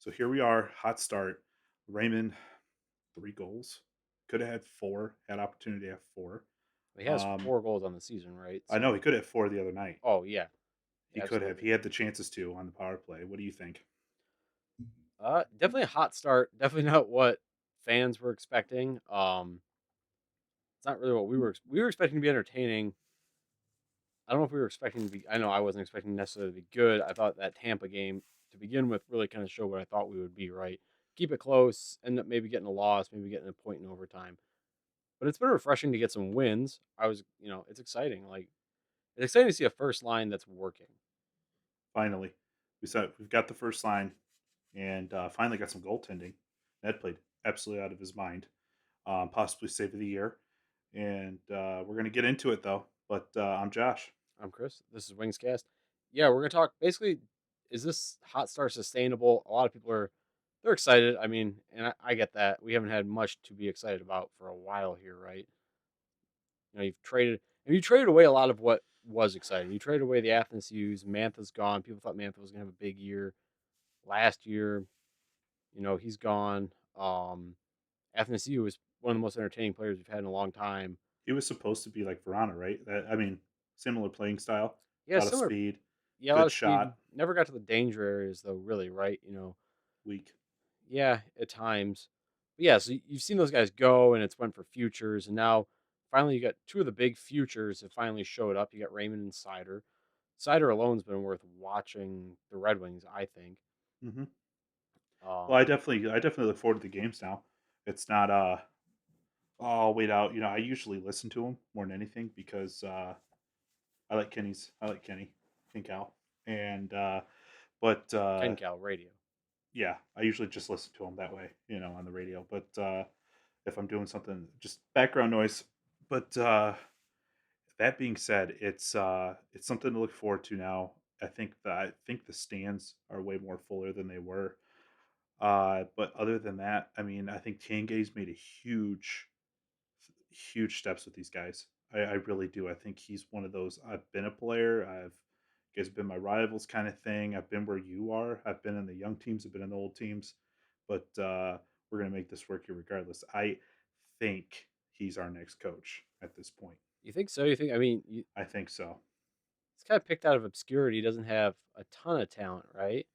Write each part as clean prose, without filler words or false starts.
So here we are, hot start. Raymond, 3 goals. Could have had four, had opportunity to have four. He has Um, 4 goals on the season, right? I know So he could have four the other night. oh, yeah, He could have. absolutely. He had the chances to on the power play. What do you think? Definitely a hot start. Definitely not what fans were expecting. It's not really what we were expecting to be entertaining. I don't know if we were expecting to be. I know I wasn't expecting necessarily to be good. I thought that Tampa game to begin with really kind of showed what I thought we would be. Right, keep it close, end up maybe getting a loss, maybe getting a point in overtime. But it's been refreshing to get some wins. It's exciting. Like it's exciting to see a first line that's working. Finally, we've got the first line, and finally got some goaltending. Ned played absolutely out of his mind, possibly save of the year. And we're gonna get into it though. But I'm Josh. I'm Chris. This is Wingscast. Yeah, we're gonna talk. Basically, is this hot start sustainable? A lot of people they're excited. I mean, and I get that we haven't had much to be excited about for a while here, right? You traded away a lot of what was exciting. You traded away the Athens Hughes. Mantha's gone. People thought Mantha was gonna have a big year last year. He's gone. Athens Hughes was one of the most entertaining players we've had in a long time. He was supposed to be like Verona, right? I mean, similar playing style, Yeah, a lot of similar. speed, Yeah, a lot good of speed. shot, Never got to the danger areas though. Really, right? weak. Yeah, at times. But yeah, so you've seen those guys go, and it's went for futures, and now finally you got two of the big futures that finally showed up. You got Raymond and Cider. Cider alone's been worth watching the Red Wings, I think. Hmm. Well, Um, I definitely look forward to the games now. It's not oh, I'll wait out. I usually listen to him more than anything because I like Kenny Cal, and but Ken Cal Radio. yeah, I usually just listen to him that way, on the radio. But if I'm doing something, just background noise. But that being said, it's something to look forward to now. I think the stands are way more fuller than they were. But other than that, I mean, I think Tanguay's made a huge steps with these guys. I really do. I think he's one of those. I've been a player. You guys have been my rivals, kind of thing. I've been where you are. I've been in the young teams. I've been in the old teams. But we're gonna make this work here regardless. I think he's our next coach at this point. You think so? You think? I mean, I think so. it's kind of picked out of obscurity. He doesn't have a ton of talent, right?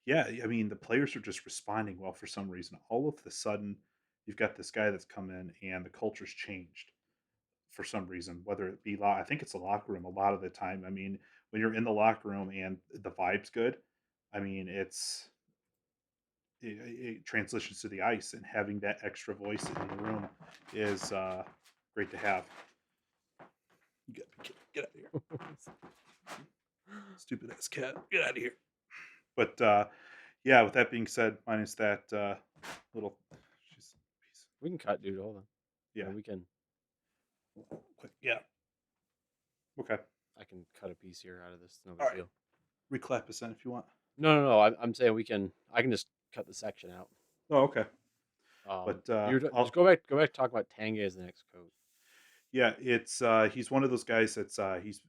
Yeah, I mean, the players are just responding well for some reason. All of the sudden, you've got this guy that's come in and the culture's changed for some reason, whether it be I think it's the locker room a lot of the time. I mean, when you're in the locker room and the vibe's good, I mean, it transitions to the ice, and having that extra voice in the room is great to have. Get out of here, stupid ass cat! Get out of here. But yeah, with that being said, minus that little, she's piece. We can cut, dude. Hold on. Yeah, We can. quick. Yeah, okay. I can cut a piece here out of this. No All big right, deal. reclap us in if you want. No. I'm saying we can. I can just cut the section out. Oh, okay. But Just I'll go back to talk about Tanga as the next coach. yeah, it's he's one of those guys that's he's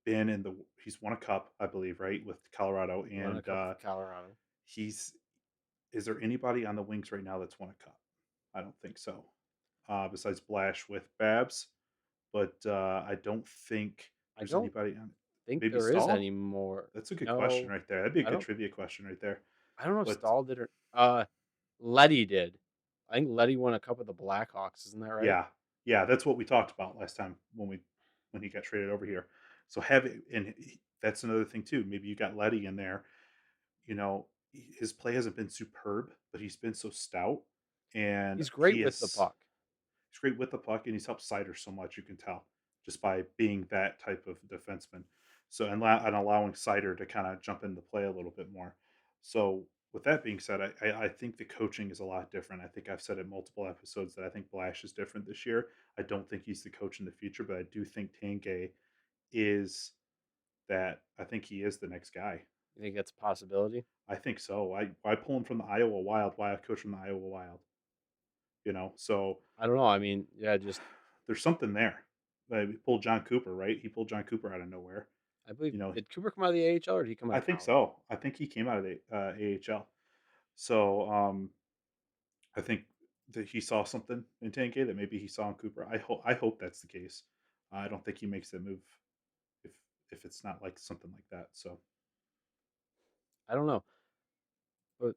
been in the he's won a cup, I believe, right, with Colorado, He won a and cup with Colorado. he's is there anybody on the Wings right now that's won a cup? I don't think so. Besides Blash with Babs, but I don't think I there's don't anybody on. think Maybe there is Stahl. any more. That's a good question No, right there. That'd be a I good don't. trivia question right there. I don't know if But Stahl did or Letty did. I think Letty won a cup with the Blackhawks. Isn't that right? yeah, yeah, that's what we talked about last time when he got traded over here. So that's another thing too. Maybe you got Letty in there. His play hasn't been superb, but he's been so stout, and He's great with the puck. he's great with the puck, and he's helped Sider so much. You can tell just by being that type of defenseman. So and allowing Sider to kind of jump into play a little bit more. So with that being said, I think the coaching is a lot different. I think I've said it multiple episodes that I think Blash is different this year. I don't think he's the coach in the future, but I do think Tanguay is that. I think he is the next guy. You think that's a possibility? I think so. I pull him from the Iowa Wild. Why I coach from the Iowa Wild? So I don't know. I mean, yeah, just there's something there. He pulled John Cooper, right? He pulled John Cooper out of nowhere. I believe You know, did Cooper come out of the AHL or did he come out I of think college? so. I think he came out of the AHL. So I think that he saw something in Tank that maybe he saw in Cooper. I hope that's the case. I don't think he makes that move if if it's not like something like that. So I don't know, but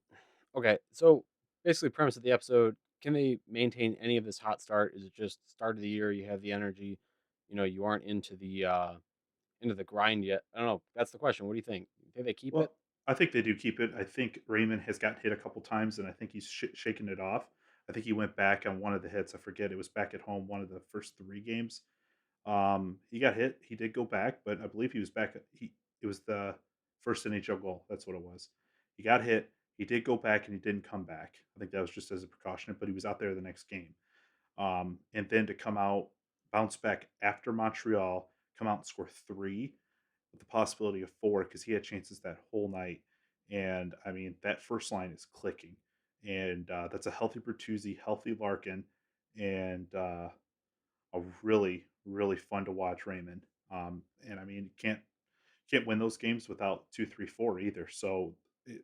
okay. So basically, premise of the episode: can they maintain any of this hot start? Is it just start of the year? You have the energy, you aren't into the grind yet. I don't know. That's the question. What do you think? You think they keep it? well, I think they do keep it. I think Raymond has got hit a couple times, and I think he's shaking it off. I think he went back on one of the hits. I forget it was back at home, one of the first 3 games. He got hit. He did go back, but I believe he was back. It was the first NHL goal. That's what it was. He got hit. He did go back, and he didn't come back. I think that was just as a precaution, but he was out there the next game. And then to come out, bounce back after Montreal, come out and score 3 with the possibility of 4 because he had chances that whole night. And I mean, that first line is clicking, and that's a healthy Bertuzzi, healthy Larkin, and a really really fun to watch Raymond. And I mean, can't win those games without 2-3-4 either. So it,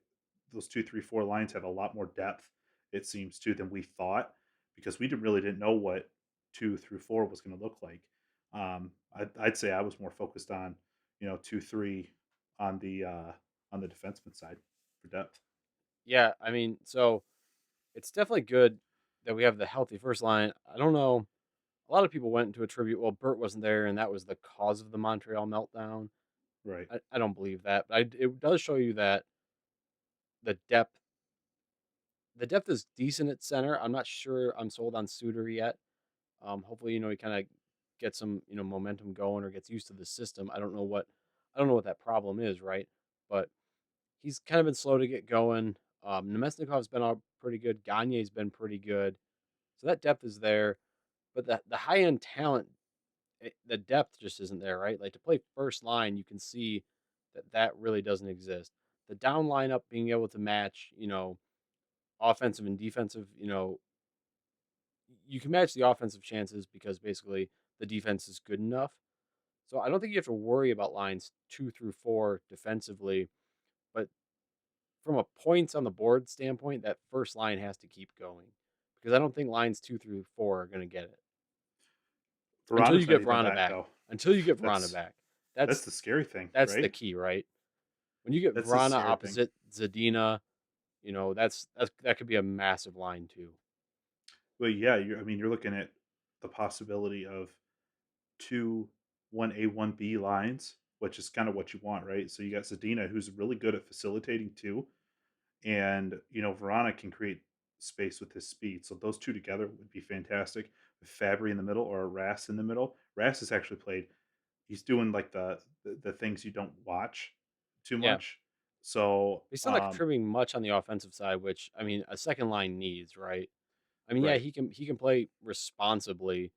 those 2-3-4 lines have a lot more depth, it seems, too, than we thought because we didn't know what 2 through 4 was going to look like. I'd say I was more focused on 2-3 on the defenseman side for depth. Yeah, I mean, so it's definitely good that we have the healthy first line. I don't know. A lot of people went to attribute, well, Bert wasn't there, and that was the cause of the Montreal meltdown. Right. I don't believe that, but it does show you that the depth the depth is decent at center. I'm not sure I'm sold on Suter yet. Hopefully, he kind of gets some momentum going or gets used to the system. I don't know what that problem is, right? But he's kind of been slow to get going. Nemesnikov's been all pretty good. Gagne's been pretty good. So that depth is there, but the high end talent, the depth just isn't there, right? Like to play first line, you can see that really doesn't exist. The down lineup being able to match, offensive and defensive, you can match the offensive chances because basically the defense is good enough. So I don't think you have to worry about lines 2 through 4 defensively, but from a points on the board standpoint, that first line has to keep going because I don't think lines 2 through 4 are going to get it until you Verana's not get even Vrana back back. though. Until you get Vrana that's back, that's that's the scary thing, that's the right? key, right? When you get That's the Vrana scary thing. opposite Zadina, that could be a massive line too. But yeah, I mean, you're looking at the possibility of two 1A, 1B lines, which is kind of what you want, right? So you got Zadina, who's really good at facilitating too. And, Verona can create space with his speed. So those two together would be fantastic. With Fabry in the middle or Rass in the middle. Rass has actually played, he's doing like the things you don't watch too Yeah, much. So, he's still not contributing much on the offensive side, which I mean, a second line needs, right? I mean, yeah, right. he can play responsibly,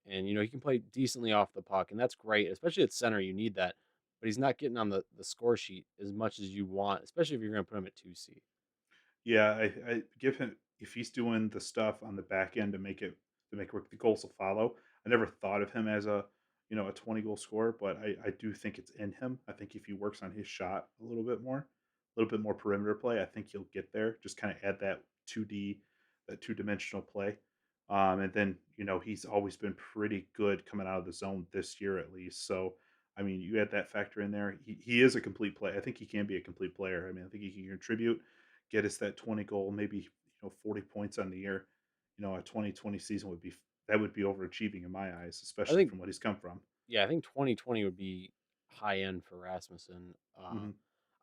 and he can play decently off the puck, and that's great. Especially at center, you need that, but he's not getting on the score sheet as much as you want, especially if you're going to put him at 2C. Yeah, I give him if he's doing the stuff on the back end to make work, the goals will follow. I never thought of him as a 20 goal scorer, but I do think it's in him. I think if he works on his shot a little bit more perimeter play, I think he'll get there. Just kind of add that 2D, that two-dimensional play. And then, he's always been pretty good coming out of the zone this year at least. So, I mean, you add that factor in there. He is a complete player. I think he can be a complete player. I mean, I think he can contribute, get us that 20 goal, maybe 40 points on the year. A 2020 season that would be overachieving in my eyes, I especially think, from what he's come from. yeah, I think 2020 would be high end for Rasmussen. Hmm.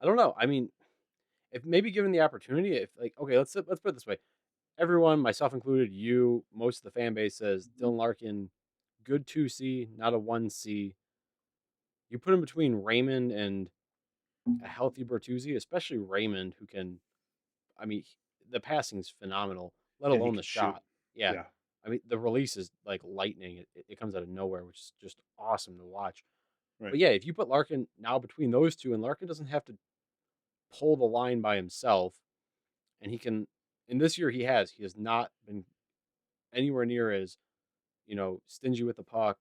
I don't know. I mean, if maybe given the opportunity, if like, okay, let's put it this way: everyone, myself included, most of the fan base says Dylan Larkin, good 2C, not a 1C. You put him between Raymond and a healthy Bertuzzi, especially Raymond, who can, I mean, the passing's phenomenal, let And he alone the can shoot. shot. Yeah. Yeah, I mean, the release is like lightning. It comes out of nowhere, which is just awesome to watch. right. But yeah, if you put Larkin now between those two, and Larkin doesn't have to pull the line by himself, and he can, in this year, he has not been anywhere near as, stingy with the puck,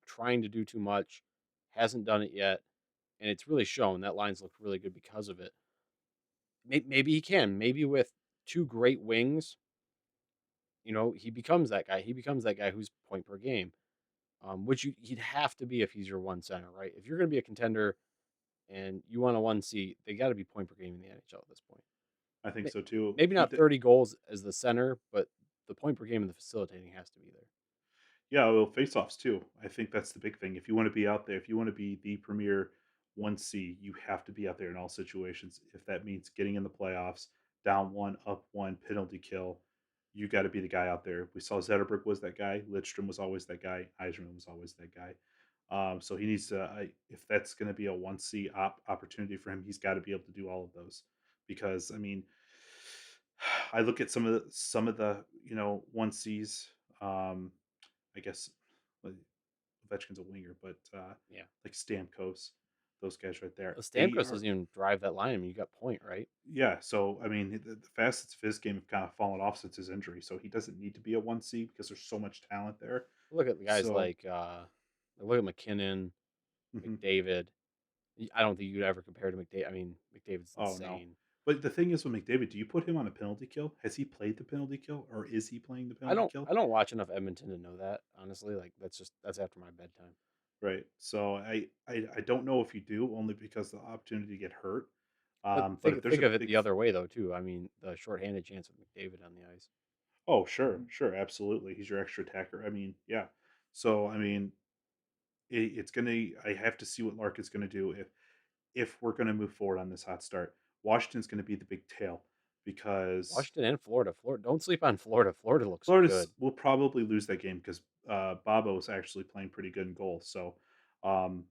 trying to do too much, hasn't done it yet. And it's really shown that line's looked really good because of it. Maybe he can. Maybe with two great wings, he becomes that guy. He becomes that guy who's point per game, which he'd have to be if he's your one center, right? If you're going to be a contender and you want a 1C, they got to be point per game in the NHL at this point. I think so too. Maybe not 30 goals as the center, but the point per game and the facilitating has to be there. Yeah, well, face-offs too. I think that's the big thing. If you want to be out there, if you want to be the premier 1C, you have to be out there in all situations. If that means getting in the playoffs, down one, up one, penalty kill, you got to be the guy out there. We saw Zetterberg was that guy. Lidstrom was always that guy. Eiserman was always that guy. So he needs to. If that's going to be a 1C opportunity for him, he's got to be able to do all of those. Because I mean, I look at some of the 1Cs. I guess well, Ovechkin's a winger, but Yeah. like Stamkos, those guys right there, Well, they Stamkos are doesn't even drive that line. I mean, you got point, right? yeah. So I mean, the facets of his game have kind of fallen off since his injury, so he doesn't need to be a 1C because there's so much talent there. Look at the guys So look at McKinnon, mhm. McDavid. I don't think you'd ever compare to McDavid. I mean, McDavid's Oh no. insane. But the thing is with McDavid, do you put him on a penalty kill? Has he played the penalty kill, or is he playing the penalty kill? I don't watch enough Edmonton to know that, honestly. Like that's after my bedtime. Right. So I don't know if you do, only because the opportunity to get hurt. But But if there's think a of it big the other way though too. I mean, the shorthanded chance with McDavid on the ice. oh, sure, sure, absolutely. He's your extra attacker. I mean, yeah. So, I mean, it's gonna. I have to see what Larkin's gonna do if we're gonna move forward on this hot start. Washington's gonna be the big tail because Washington and Florida. Florida, don't sleep on Florida. Florida looks Florida's good. will probably lose that game because Bobo is actually playing pretty good in goal. So, um,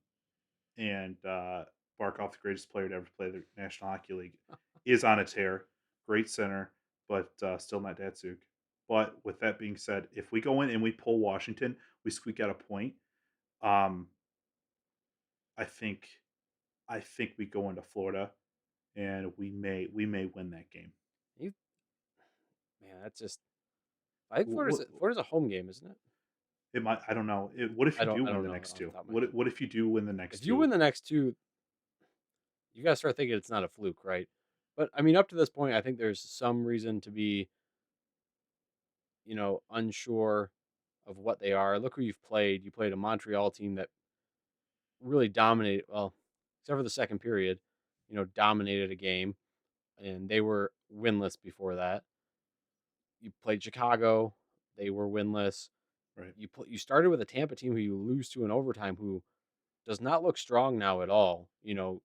and Barkov, the greatest player to ever play the National Hockey League, is on a tear. Great center, but still not Datsuk. But with that being said, if we go in and we pull Washington, we squeak out a point. Um, I think we go into Florida and we may win that game. You, man, that's just. I think What, Florida's a home game, isn't it? it might I don't know. What if you do I win don't the know next off the two? top of my What head. what if you do win the next If you two? win the next two, you got to start thinking it's not a fluke, right? But I mean, up to this point, I think there's some reason to be, unsure of what they are. Look who you've played. You played a Montreal team that really dominated. Well, except for the second period, dominated a game, and they were winless before that. You played Chicago; they were winless. Right. You started with a Tampa team who you lose to in overtime, who does not look strong now at all.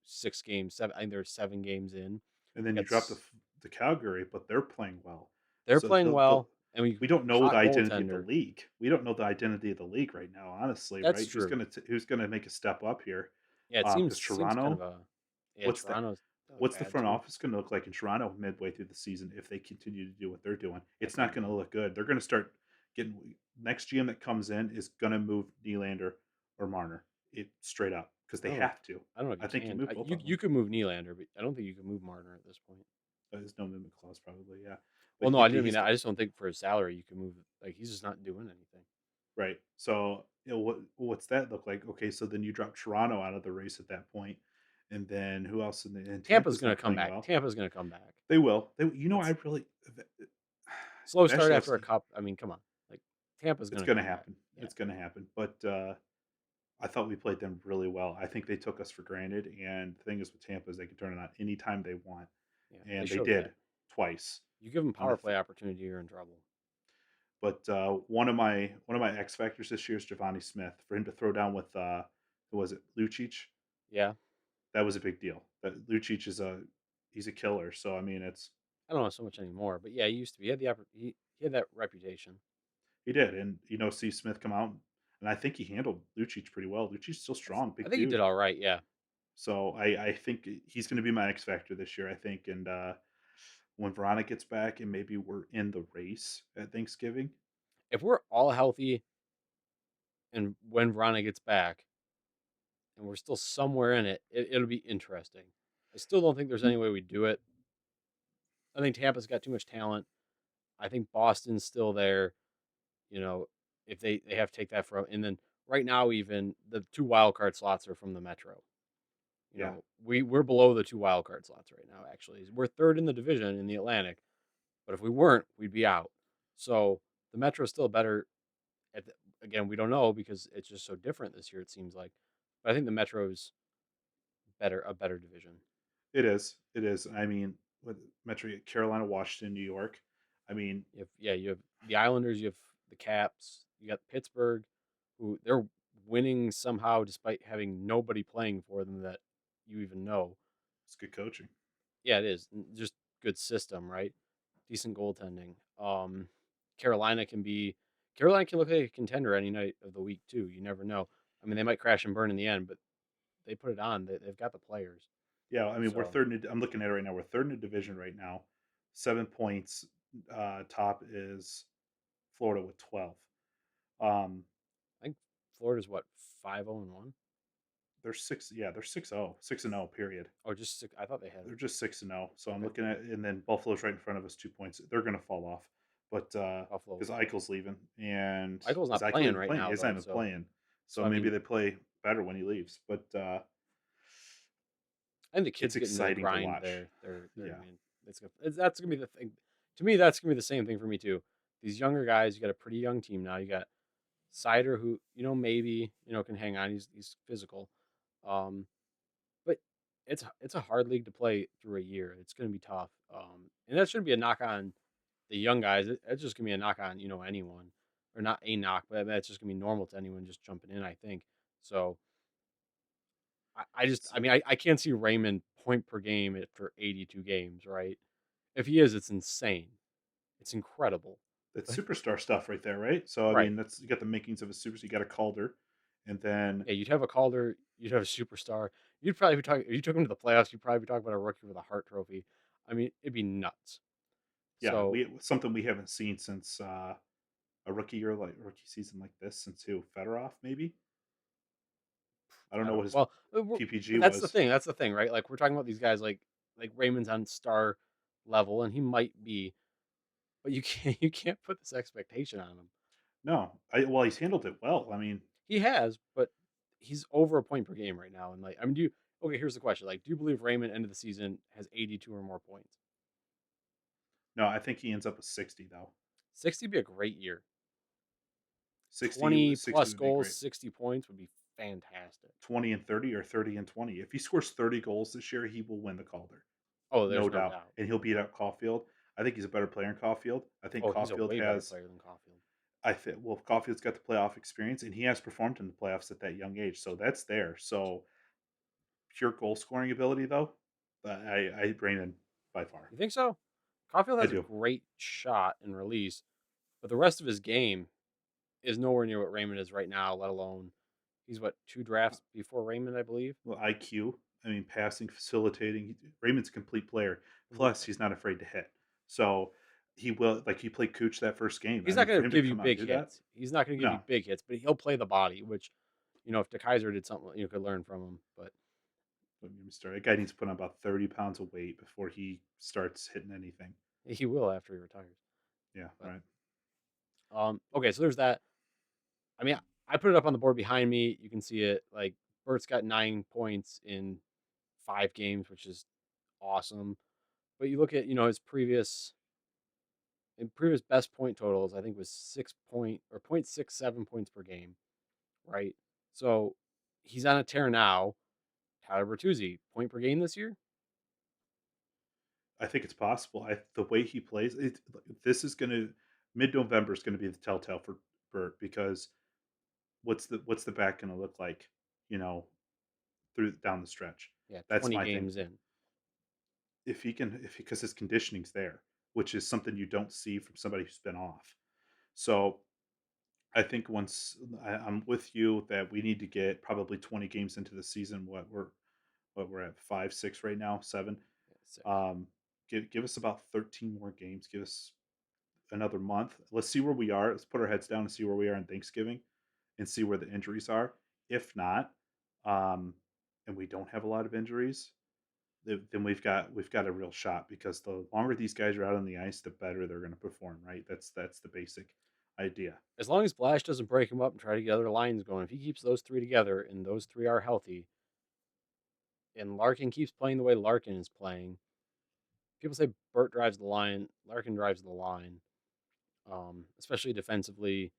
6 games, seven. I think they're 7 games in. And then you drop It's the Calgary, but they're playing well. They're So playing well, and we we don't know the hot identity of the goaltender. league. We don't know the identity of the league right now, honestly. That's Right? true. Who's gonna make a step up here? Yeah, it Because seems kind of Toronto, a yeah. what's that? Toronto's What's the bad front too. office going to look like in Toronto midway through the season if they continue to do what they're doing? I It's not couldn't. going to look good. They're going to start getting next GM that comes in is going to move Nylander or Marner it straight up because they have to. I don't know if I you think you can. move both You of them. you could move Nylander, but I don't think you can move Marner at this point. There's no movement clause, probably. Yeah, Well, but no, I didn't mean he's that. I just don't think for his salary you can move. Like he's just not doing anything. right. So what's that look like? Okay, so then you drop Toronto out of the race at that point, and then who else? And Tampa's Tampa's gonna not come playing back. well. Tampa's gonna come back. They will. I That's really slow start after a Vasilevsky. cup. I mean, come on. Like Tampa's It's gonna going to come back. happen. Yeah, It's going to happen. But I thought we played them really well. I think they took us for granted. And the thing is with Tampa is they can turn it on anytime they want, yeah. They and they showed did that. twice. You give them And the power play opportunity, you're in trouble. but one of my X factors this year is Giovanni Smith. For him to throw down with who was it, Lucic? Yeah, That was a big deal. That Lucic is he's a killer. So I mean, it's I don't know so much anymore, but yeah, he used to be. He had he had that reputation. he did, and see Smith come out, and I think he handled Lucic pretty well. Lucic's still strong, I big think he did dude. all right. Yeah. So I think he's going to be my X factor this year. I think, and when Verona gets back, and maybe we're in the race at Thanksgiving. If we're all healthy and when Vrana gets back and we're still somewhere in it'll be interesting. I still don't think there's any way we do it. I think Tampa's got too much talent. I think Boston's still there. You know, if they have to take that from, and then right now even the two wild card slots are from the Metro. Yeah, We're below the two wild card slots right now. Actually, we're third in the division in the Atlantic, But if we weren't, we'd be out. So the Metro is still better. At the, again, we don't know because it's just so different this year. It seems like, but I think the Metro is a better division. It is. It is. I mean, with Metro, Carolina, Washington, New York. I mean, You have the Islanders, you have the Caps, you got Pittsburgh, who they're winning somehow despite having nobody playing for them that you even know. it's good coaching. Yeah, it is just good system, right? Decent goaltending. Carolina can be Carolina can look like a contender any night of the week too. You never know. I mean, they might crash and burn in the end, but they put it on. They've got the players. Yeah, I mean, we're So third. I'm looking at it right now. We're third in the division right now, 7 points. Top is Florida with 12. Um, I think Florida's what 5-0-1. they're six. Yeah, they're 6-0, 6-0. Period. Oh, just six. I thought they had They're just 6-0. So I'm okay. looking at, and then Buffalo's right in front of us, 2 points. They're going to fall off, but Buffalo. because Eichel's leaving, and Eichel's is not Eichel playing even right playing? now He's not though, even so playing. So I maybe mean, they play better when he leaves. But I think the it's kids getting into the exciting to grind watch. they're Yeah, I mean, that's gonna be the thing. To me, that's gonna be the same thing for me too. These younger guys, you got a pretty young team now. You got Cider, who maybe can hang on. He's physical, um, but it's a hard league to play through a year. It's gonna be tough, and that shouldn't be a knock on the young guys. It's just gonna be a knock on anyone, or not a knock, but that's just gonna be normal to anyone just jumping in. I think so. I so mean, I can't see Raymond point per game after 82 games, right? If he is, it's insane. It's incredible. that's But superstar stuff right there, right? So I right. mean, that's you got the makings of a super. You got a Calder, and then Yeah, you'd have a Calder, you'd have a superstar. You'd probably be talking if you took him to the playoffs, you'd probably be talking about a rookie with a Hart trophy. I mean, it'd be nuts. yeah, So we something we haven't seen since a rookie year, like rookie season like this, since who Fedorov maybe. I don't I know don't what his well, PPG but that's the was. thing. That's the thing, right? Like we're talking about these guys like Raymond's on star level, and he might be, but you can't put this expectation on him. No, well he's handled it well. I mean, He has, but he's over a point per game right now. And like, I mean, do you? Okay, here's the question: like, do you believe Raymond end of the season has 82 or more points? no, I think he ends up with 60 though. 60 would be a great year. 60, 20 60 plus would be goals, great. 60 points would be fantastic. 20 and 30 or 30 and 20. If he scores 30 goals this year, he will win the Calder. Oh, No there's no doubt. doubt. And he'll beat out Caulfield. I think he's a better player in Caulfield. I think Oh, he's a Caulfield way better has player than Caulfield. I think well Caulfield's got the playoff experience and he has performed in the playoffs at that young age. So that's there. So pure goal scoring ability though, I Raymond by far. You think so? Caulfield I has a do. great shot and release, but the rest of his game is nowhere near what Raymond is right now. Let alone he's what 2 drafts before Raymond, I believe. Well, IQ. I mean, passing, facilitating. Raymond's a complete player. Mhm. Plus, he's not afraid to hit. So he will, like, he played Cooch that first game. I He's mean, not for going to him to give you come out and big do that, hits. He's not going to give you no. big hits, but he'll play the body, which if DeKaiser did something, you could learn from him. But Don't get me started. That guy needs to put on about 30 pounds of weight before he starts hitting anything. he will after he retires. Yeah, But right. okay, so there's that. I mean, I put it up on the board behind me. You can see it. Like Bert's got 9 points in 5 games, which is awesome. But you look at his previous best point totals. I think was 6 point or 0.67 points per game, right? So he's on a tear now. Tyler Bertuzzi, point per game this year. I think it's possible. The way he plays, this is going to mid November is going to be the telltale for Burt because what's the back going to look like? You know, through down the stretch. Yeah, That's 20 my games thinking. in. If he can, if because his conditioning's there, which is something you don't see from somebody who's been off. So I think I'm with you that we need to get probably 20 games into the season. What we're at 5, 6 right now, 7. Yeah, 6. Give us about 13 more games. Give us another month. Let's see where we are. Let's put our heads down and see where we are in Thanksgiving, and see where the injuries are. If not, um, and we don't have a lot of injuries, then we've got a real shot because the longer these guys are out on the ice, the better they're going to perform. Right? That's the basic idea. As long as Blash doesn't break him up and try to get other lines going, if he keeps those three together and those three are healthy, and Larkin keeps playing the way Larkin is playing, people say Burt drives the line, Larkin drives the line, especially defensively.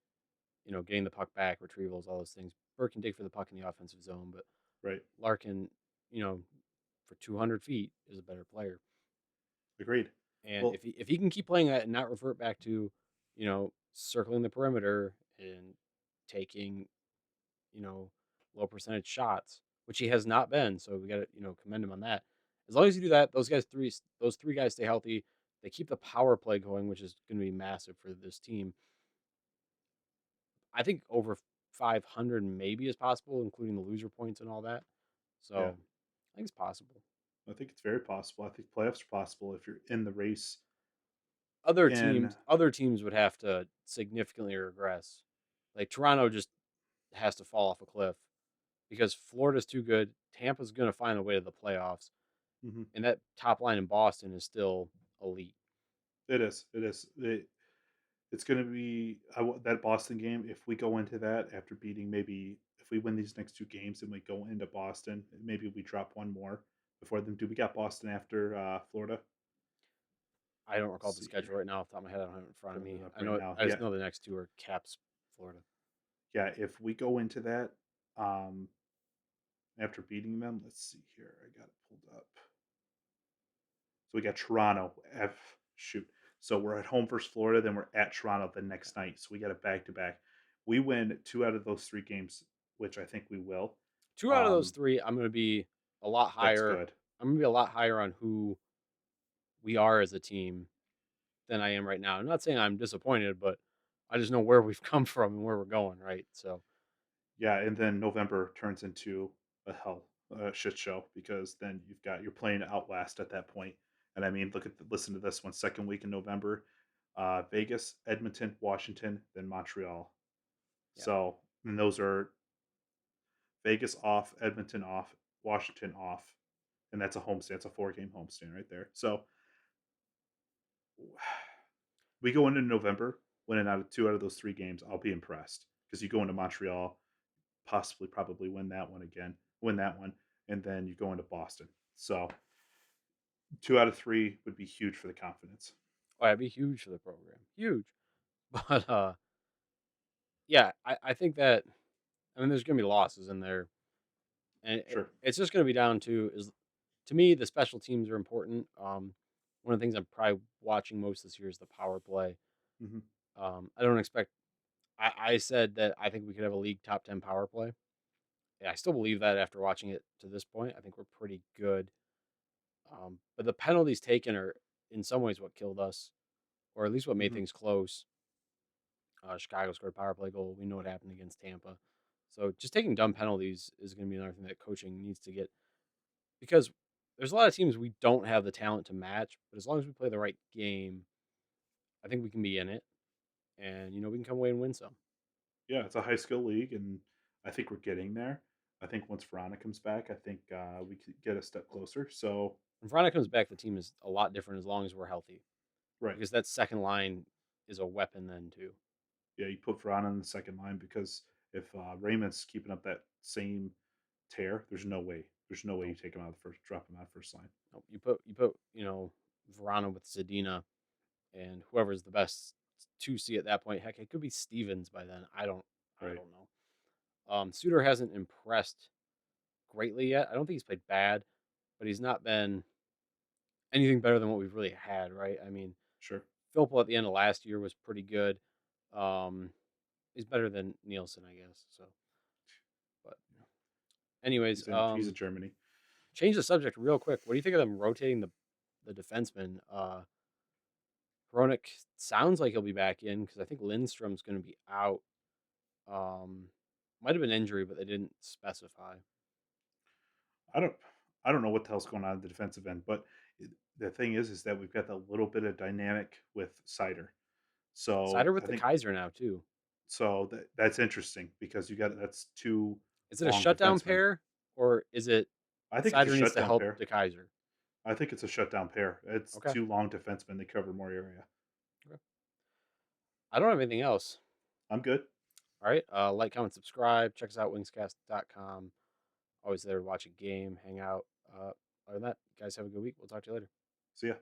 Getting the puck back, retrievals, all those things. Burt can dig for the puck in the offensive zone, but Right. Larkin, you know, for 200 feet is a better player. Agreed. And Well, if he can keep playing that and not revert back to, circling the perimeter and taking, you know, low percentage shots, which he has not been, so we got to, commend him on that. As long as you do that, those three guys stay healthy. They keep the power play going, which is going to be massive for this team. I think over 500 maybe is possible, including the loser points and all that. yeah, So I think it's possible. I think it's very possible. I think playoffs are possible if you're in the race. In Other teams would have to significantly regress. Like Toronto just has to fall off a cliff because Florida's too good. Tampa's going to find a way to the playoffs, mhm. and that top line in Boston is still elite. It is. It is. It's going to be that Boston game. If we go into that after beating, maybe if we win these next two games and we go into Boston, maybe we drop one more before them. Do we got Boston after Florida? I don't recall Let's the see here. schedule right now off the top of my head. I don't have it in front of Pulling me. it up I right know it. now. I Yeah, just know the next two are Caps, Florida. yeah. If we go into that um, after beating them, let's see here. I got it pulled up. So we got Toronto. Shoot. So we're at home versus Florida, then we're at Toronto the next night. So we got a back to back. We win two out of those three games, which I think we will. Two out of those Um, three, I'm going to be a lot that's higher. good. I'm going to be a lot higher on who we are as a team than I am right now. I'm not saying I'm disappointed, but I just know where we've come from and where we're going, right? So Yeah, and then November turns into a shit show because then you're playing out west at that point. And I mean, listen to this one. Second week in November, Vegas, Edmonton, Washington, then Montreal. yeah. So and those are Vegas off, Edmonton off, Washington off, and that's a homestand. It's a 4 game homestand right there. So we go into November winning out of two out of those 3 games. I'll be impressed because you go into Montreal, possibly probably win that one, and then you go into Boston. So 2 out of 3 would be huge for the confidence. Oh, that'd be huge for the program. Huge. But yeah, I think that I mean there's gonna be losses in there. And Sure. it's just gonna be down to me, the special teams are important. One of the things I'm probably watching most this year is the power play. Hmm. I don't expect I said that I think we could have a league top 10 power play. Yeah, I still believe that after watching it to this point. I think we're pretty good. But the penalties taken are in some ways what killed us, or at least what made Hmm. things close. Chicago scored a power play goal. We know what happened against Tampa. So just taking dumb penalties is going to be another thing that coaching needs to get because there's a lot of teams we don't have the talent to match, but as long as we play the right game, I think we can be in it, and we can come away and win some. Yeah, it's a high skill league, and I think we're getting there. I think once Verona comes back, I think we could get a step closer. So, When Vrana comes back, the team is a lot different as long as we're healthy right. because that second line is a weapon then too. Yeah, you put Verona in the second line because if Raymond's keeping up that same tear, there's no way. There's no way you Nope, take him out of the first, drop him out of first line. nope. You put Vrana with Zadina and whoever's the best 2C at that point. Heck, it could be Stevens by then. I Right. don't know. Suter hasn't impressed greatly yet. I don't think he's played bad, but he's not been anything better than what we've really had, right? I mean, Sure. Philpo at the end of last year was pretty good. Um, he's better than Nielsen, I guess. So, but anyways, He's in Germany. change the subject real quick. What do you think of them rotating the defenseman? Hronik sounds like he'll be back in because I think Lindstrom's going to be out. Um, might have been injury, but they didn't specify. I don't I don't know what the hell's going on in the defensive end, but the thing is that we've got that little bit of dynamic with Cider. So Sider with I the think Kaiser now too. that's interesting because that's two Is it a long shutdown defensemen. pair or is it I think it's a Sider needs to shutdown help pair. the Kaiser? I think it's a shutdown pair. It's Okay. two long defensemen. They cover more area. Okay. I don't have anything else. I'm good. All right. Like, comment, subscribe. Check us out, wingscast.com. Always there to watch a game, hang out. Other than that, guys, have a good week. We'll talk to you later. See ya.